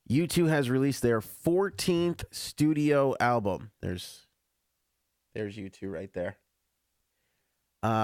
U2 has released their 14th studio album. There's U2 right there.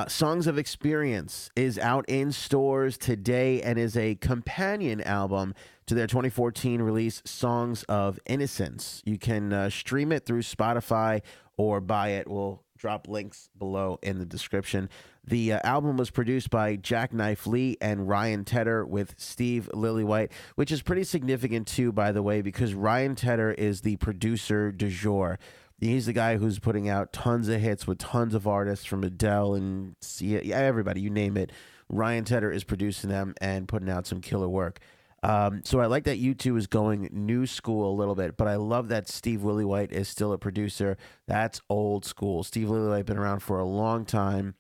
Songs of Experience is out in stores today and is a companion album to their 2014 release, Songs of Innocence. You can stream it through Spotify or buy it. We'll drop links below in the description. The album was produced by Jackknife Lee and Ryan Tedder with Steve Lillywhite, which is pretty significant too, by the way, because Ryan Tedder is the producer du jour. He's the guy who's putting out tons of hits with tons of artists from Adele and everybody, you name it. Ryan Tedder is producing them and putting out some killer work. So I like that U2 is going new school a little bit, but I love that Steve Lillywhite is still a producer. That's old school. Steve Lillywhite been around for a long time,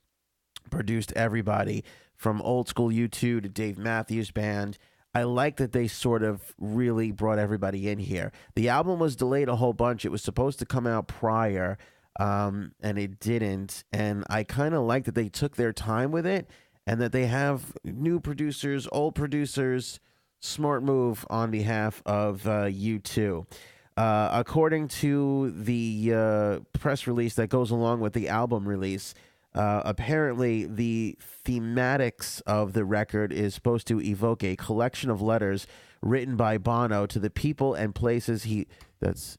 produced everybody from old school U2 to Dave Matthews Band. I like that they sort of really brought everybody in here. The album was delayed a whole bunch. It was supposed to come out prior, and it didn't. And I kind of like that they took their time with it and that they have new producers, old producers. Smart move on behalf of U2. According to the press release that goes along with the album release, apparently, the thematics of the record is supposed to evoke a collection of letters written by Bono to the people and places he. That's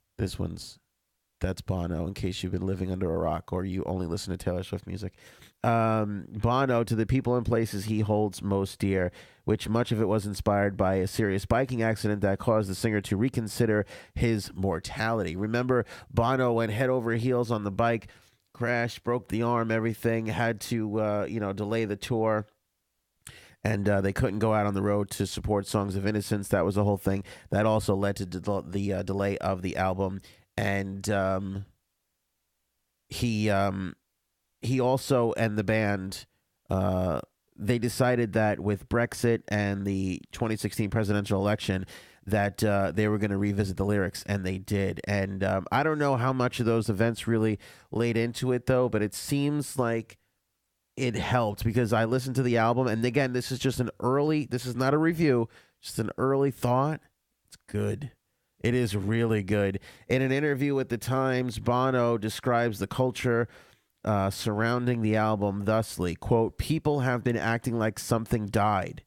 Bono, in case you've been living under a rock or you only listen to Taylor Swift music. Bono to the people and places he holds most dear, which much of it was inspired by a serious biking accident that caused the singer to reconsider his mortality. Remember, Bono went head over heels on the bike, crashed, broke the arm, everything, had to delay the tour, and they couldn't go out on the road to support Songs of Innocence. That was the whole thing. That also led to the delay of the album, and he also and the band they decided that with Brexit and the 2016 presidential election that they were going to revisit the lyrics, and they did. And I don't know how much of those events really laid into it, though, but it seems like it helped because I listened to the album, and again, this is not a review, just an early thought. It's good. It is really good. In an interview with The Times, Bono describes the culture surrounding the album thusly, quote, "People have been acting like something died.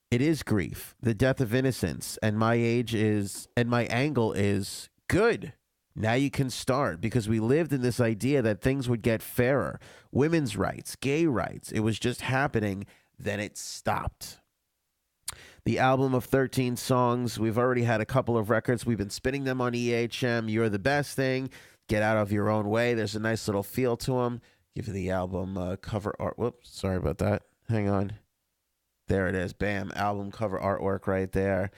It is grief, the death of innocence, and my angle is good. Now you can start, because we lived in this idea that things would get fairer. Women's rights, gay rights. It was just happening. Then it stopped." The album of 13 songs, we've already had a couple of records. We've been spinning them on EHM. You're the Best Thing. Get Out of Your Own Way. There's a nice little feel to them. Give the album cover art. Whoops, sorry about that. Hang on. There it is. Bam. Album cover artwork right there.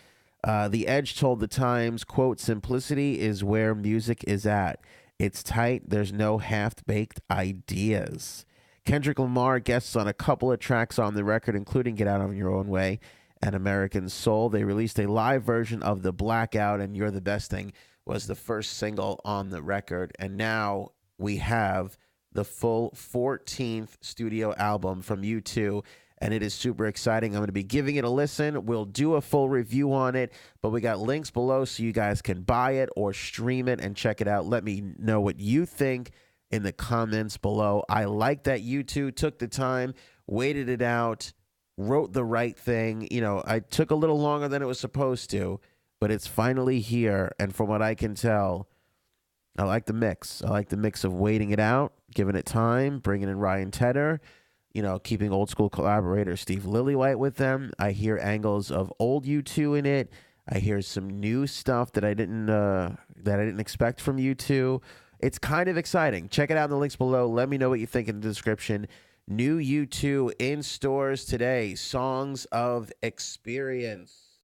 The Edge told The Times, quote, "Simplicity is where music is at. It's tight. There's no half-baked ideas." Kendrick Lamar guests on a couple of tracks on the record, including Get Out of Your Own Way and American Soul. They released a live version of The Blackout, and You're the Best Thing was the first single on the record. And now we have the full 14th studio album from U2, and it is super exciting. I'm going to be giving it a listen. We'll do a full review on it, but we got links below so you guys can buy it or stream it and check it out. Let me know what you think in the comments below. I like that U2 took the time, waited it out, wrote the right thing. I took a little longer than it was supposed to, but it's finally here. And from what I can tell, I like the mix. I like the mix of waiting it out, giving it time, bringing in Ryan Tedder, keeping old school collaborator Steve Lillywhite with them. I hear angles of old U2 in it. I hear some new stuff that I didn't expect from U2. It's kind of exciting. Check it out in the links below. Let me know what you think in the description. New U2 in stores today. Songs of Experience.